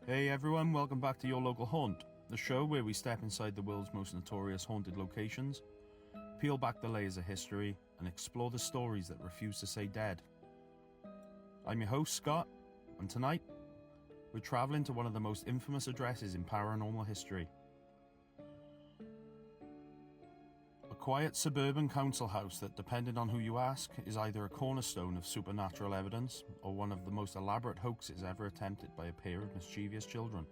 Hey everyone, welcome back to Your Local Haunt, the show where we step inside the world's most notorious haunted locations, peel back the layers of history, and explore the stories that refuse to stay dead. I'm your host, Scott, and tonight, we're travelling to one of the most infamous addresses in paranormal history. A quiet suburban council house that, depending on who you ask, is either a cornerstone of supernatural evidence or one of the most elaborate hoaxes ever attempted by a pair of mischievous children.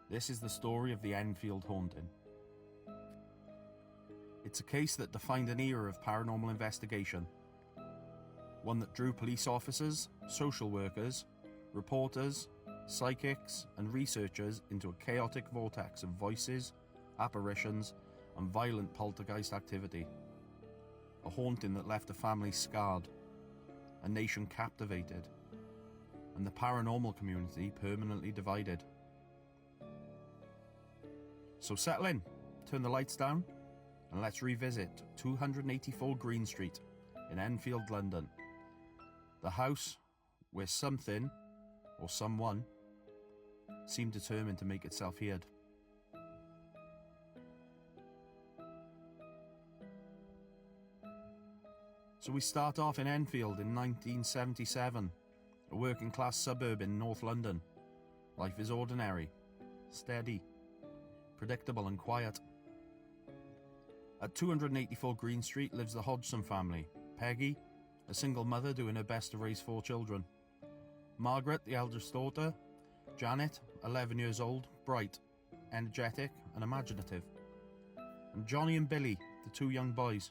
This is the story of the Enfield Haunting. It's a case that defined an era of paranormal investigation, one that drew police officers, social workers, reporters, psychics, and researchers into a chaotic vortex of voices, apparitions, and violent poltergeist activity. A haunting that left a family scarred, a nation captivated, and the paranormal community permanently divided. So settle in, turn the lights down, and let's revisit 284 Green Street in Enfield, London. The house where something, or someone, seemed determined to make itself heard. So we start off in Enfield in 1977, a working class suburb in North London. Life is ordinary, steady, predictable and quiet. At 284 Green Street lives the Hodgson family. Peggy, a single mother doing her best to raise 4 children. Margaret, the eldest daughter. Janet, 11 years old, bright, energetic and imaginative. And Johnny and Billy, the 2 young boys.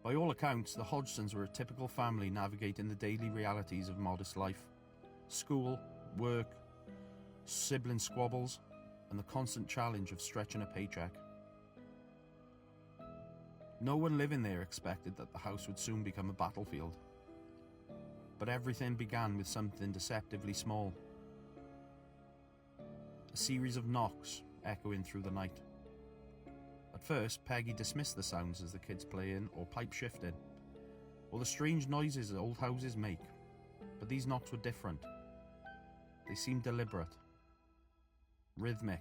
By all accounts, the Hodgsons were a typical family navigating the daily realities of modest life. School, work, sibling squabbles, and the constant challenge of stretching a paycheck. No one living there expected that the house would soon become a battlefield. But everything began with something deceptively small. A series of knocks echoing through the night. At first, Peggy dismissed the sounds as the kids playing or pipe shifting, or the strange noises that old houses make. But these knocks were different. They seemed deliberate, rhythmic,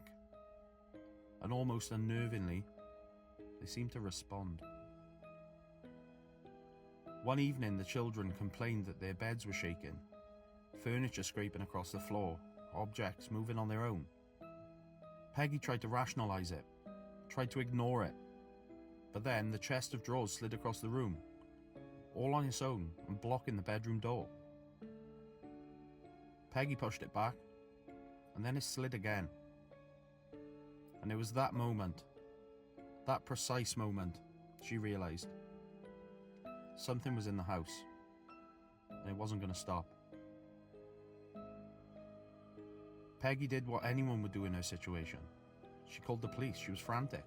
and almost unnervingly, they seemed to respond. One evening, the children complained that their beds were shaking, furniture scraping across the floor, objects moving on their own. Peggy tried to rationalize it, tried to ignore it, but then the chest of drawers slid across the room, all on its own and blocking the bedroom door. Peggy pushed it back, and then it slid again. And it was that moment, that precise moment, she realised something was in the house, and it wasn't going to stop. Peggy did what anyone would do in her situation. She called the police. She was frantic.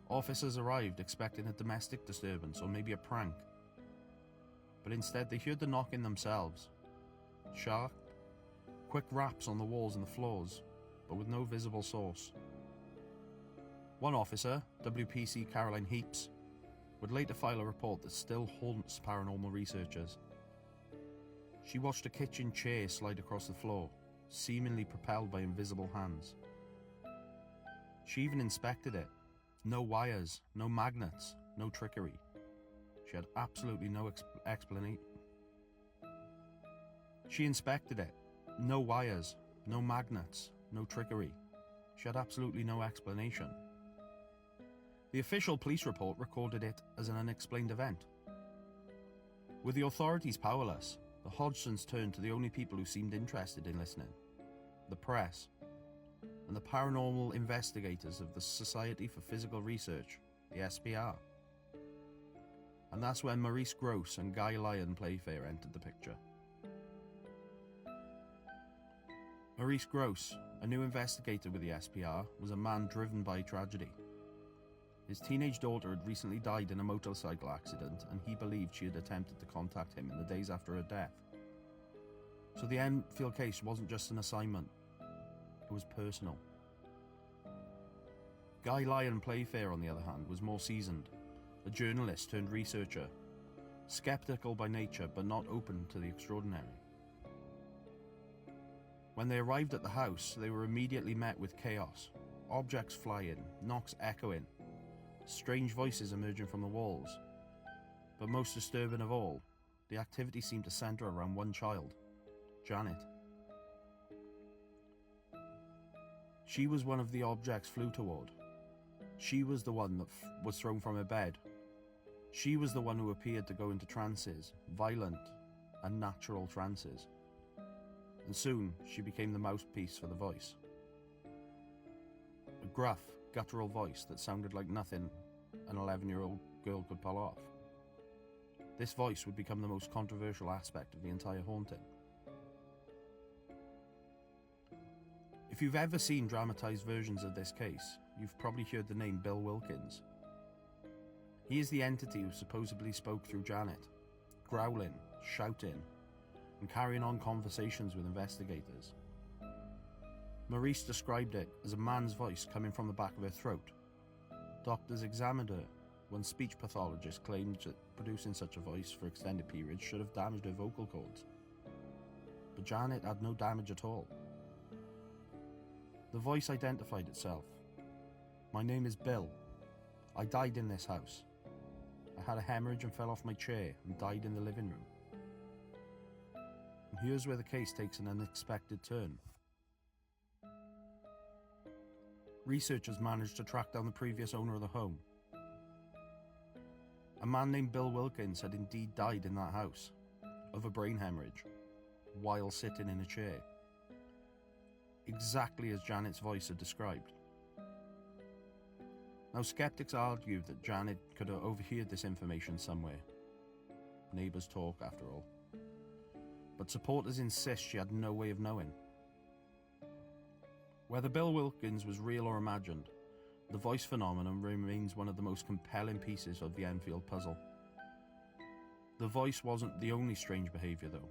Officers arrived expecting a domestic disturbance or maybe a prank. But instead they heard the knocking themselves. Sharp, quick raps on the walls and the floors, but with no visible source. One officer, WPC Caroline Heaps, would later file a report that still haunts paranormal researchers. She watched a kitchen chair slide across the floor, seemingly propelled by invisible hands. She even inspected it. No wires, no magnets, no trickery. She had absolutely no explanation. She inspected it. No wires, no magnets, no trickery. She had absolutely no explanation. The official police report recorded it as an unexplained event. With the authorities powerless, the Hodgsons turned to the only people who seemed interested in listening: the press, and the paranormal investigators of the Society for Physical Research, the SPR. And that's when Maurice Grosse and Guy Lyon Playfair entered the picture. Maurice Grosse, a new investigator with the SPR, was a man driven by tragedy. His teenage daughter had recently died in a motorcycle accident, and he believed she had attempted to contact him in the days after her death. So the Enfield case wasn't just an assignment. It was personal. Guy Lyon Playfair, on the other hand, was more seasoned, a journalist turned researcher, skeptical by nature but not open to the extraordinary. When they arrived at the house, they were immediately met with chaos. Objects flying, knocks echoing, strange voices emerging from the walls. But most disturbing of all, the activity seemed to centre around one child, Janet. She was one of the objects flew toward. She was the one that was thrown from her bed. She was the one who appeared to go into trances, violent and natural trances. And soon she became the mouthpiece for the voice. A gruff, guttural voice that sounded like nothing an 11-year-old girl could pull off. This voice would become the most controversial aspect of the entire haunting. If you've ever seen dramatised versions of this case, you've probably heard the name Bill Wilkins. He is the entity who supposedly spoke through Janet, growling, shouting, and carrying on conversations with investigators. Maurice described it as a man's voice coming from the back of her throat. Doctors examined her when speech pathologists claimed that producing such a voice for extended periods should have damaged her vocal cords. But Janet had no damage at all. The voice identified itself. "My name is Bill. I died in this house. I had a hemorrhage and fell off my chair and died in the living room." And here's where the case takes an unexpected turn. Researchers managed to track down the previous owner of the home. A man named Bill Wilkins had indeed died in that house of a brain hemorrhage while sitting in a chair, exactly as Janet's voice had described. Now, skeptics argue that Janet could have overheard this information somewhere. Neighbours talk, after all. But supporters insist she had no way of knowing. Whether Bill Wilkins was real or imagined, the voice phenomenon remains one of the most compelling pieces of the Enfield puzzle. The voice wasn't the only strange behaviour, though.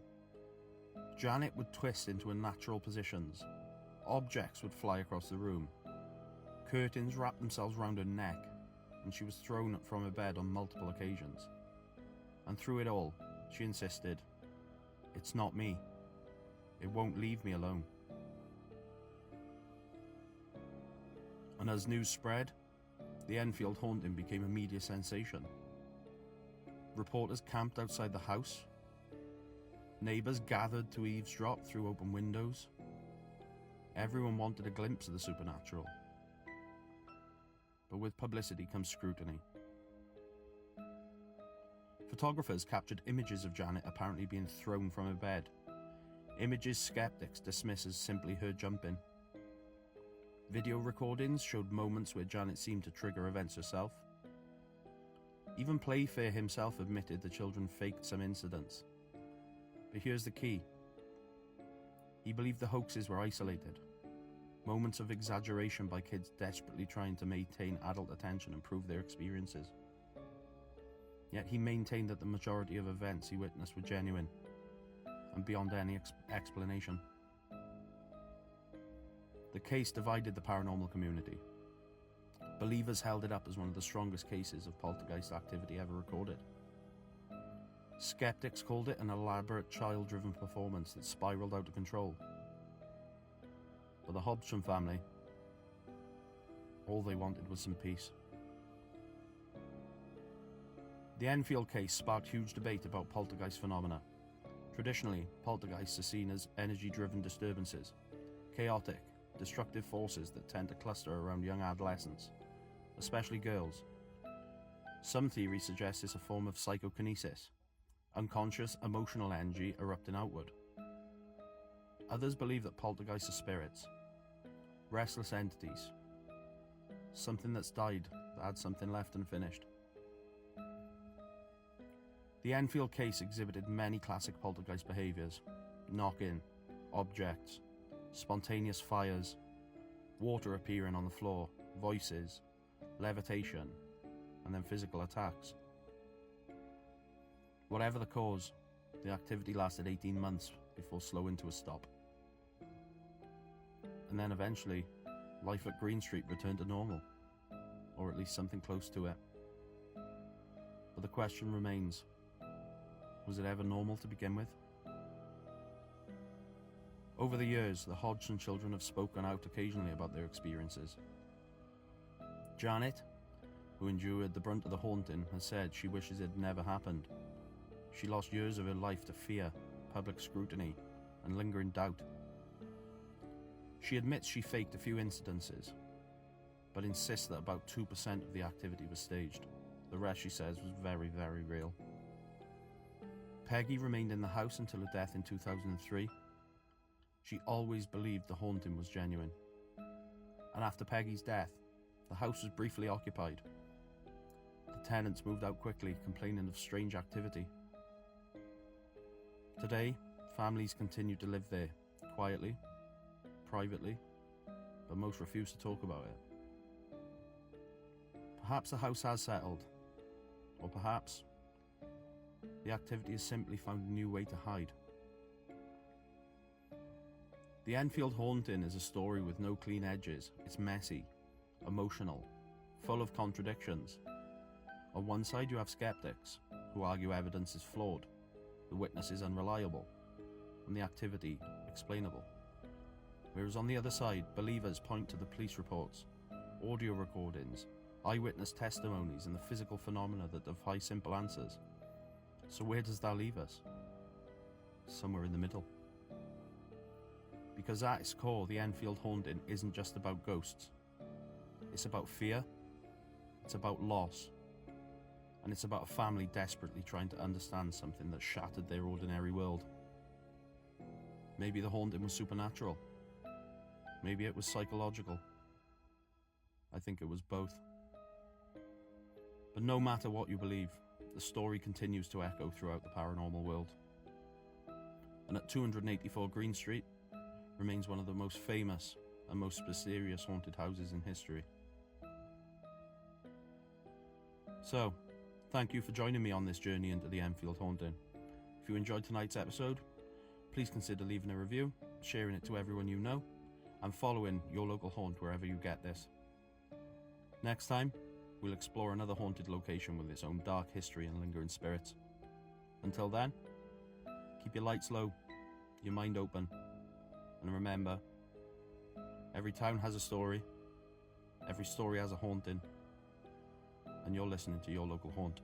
Janet would twist into unnatural positions. Objects would fly across the room. Curtains wrapped themselves round her neck, and she was thrown from her bed on multiple occasions. And through it all, she insisted, "It's not me. It won't leave me alone." And as news spread, the Enfield Haunting became a media sensation. Reporters camped outside the house. Neighbours gathered to eavesdrop through open windows. Everyone wanted a glimpse of the supernatural. But with publicity comes scrutiny. Photographers captured images of Janet apparently being thrown from her bed. Images skeptics dismiss as simply her jumping. Video recordings showed moments where Janet seemed to trigger events herself. Even Playfair himself admitted the children faked some incidents. But here's the key. He believed the hoaxes were isolated. Moments of exaggeration by kids desperately trying to maintain adult attention and prove their experiences. Yet he maintained that the majority of events he witnessed were genuine and beyond any explanation. The case divided the paranormal community. Believers held it up as one of the strongest cases of poltergeist activity ever recorded. Skeptics called it an elaborate child-driven performance that spiraled out of control. But the Hodgson family, all they wanted was some peace. The Enfield case sparked huge debate about poltergeist phenomena. Traditionally, poltergeists are seen as energy-driven disturbances, chaotic, destructive forces that tend to cluster around young adolescents, especially girls. Some theories suggest it's a form of psychokinesis, unconscious emotional energy erupting outward. Others believe that poltergeists are spirits, restless entities, something that's died that had something left unfinished. The Enfield case exhibited many classic poltergeist behaviours: knock-in, objects, spontaneous fires, water appearing on the floor, voices, levitation, and then physical attacks. Whatever the cause, the activity lasted 18 months before slowing to a stop. And then eventually, life at Green Street returned to normal, or at least something close to it. But the question remains, was it ever normal to begin with? Over the years, the Hodgson children have spoken out occasionally about their experiences. Janet, who endured the brunt of the haunting, has said she wishes it had never happened. She lost years of her life to fear, public scrutiny, and lingering doubt. She admits she faked a few incidences, but insists that about 2% of the activity was staged. The rest, she says, was very, very real. Peggy remained in the house until her death in 2003. She always believed the haunting was genuine. And after Peggy's death, the house was briefly occupied. The tenants moved out quickly, complaining of strange activity. Today, families continue to live there, quietly, privately, but most refuse to talk about it. Perhaps the house has settled, or perhaps the activity has simply found a new way to hide. The Enfield Haunting is a story with no clean edges. It's messy, emotional, full of contradictions. On one side you have skeptics, who argue evidence is flawed, the witnesses unreliable, and the activity explainable. Whereas on the other side, believers point to the police reports, audio recordings, eyewitness testimonies, and the physical phenomena that defy simple answers. So where does that leave us? Somewhere in the middle. Because at its core, the Enfield Haunting isn't just about ghosts. It's about fear, it's about loss, and it's about a family desperately trying to understand something that shattered their ordinary world. Maybe the haunting was supernatural. Maybe it was psychological. I think it was both. But no matter what you believe, the story continues to echo throughout the paranormal world. And at 284 Green Street remains one of the most famous and most mysterious haunted houses in history. So, thank you for joining me on this journey into the Enfield Haunting. If you enjoyed tonight's episode, please consider leaving a review, sharing it to everyone you know, and following your local haunt wherever you get this. Next time, we'll explore another haunted location with its own dark history and lingering spirits. Until then, keep your lights low, your mind open, and remember, every town has a story, every story has a haunting, and you're listening to your local haunt.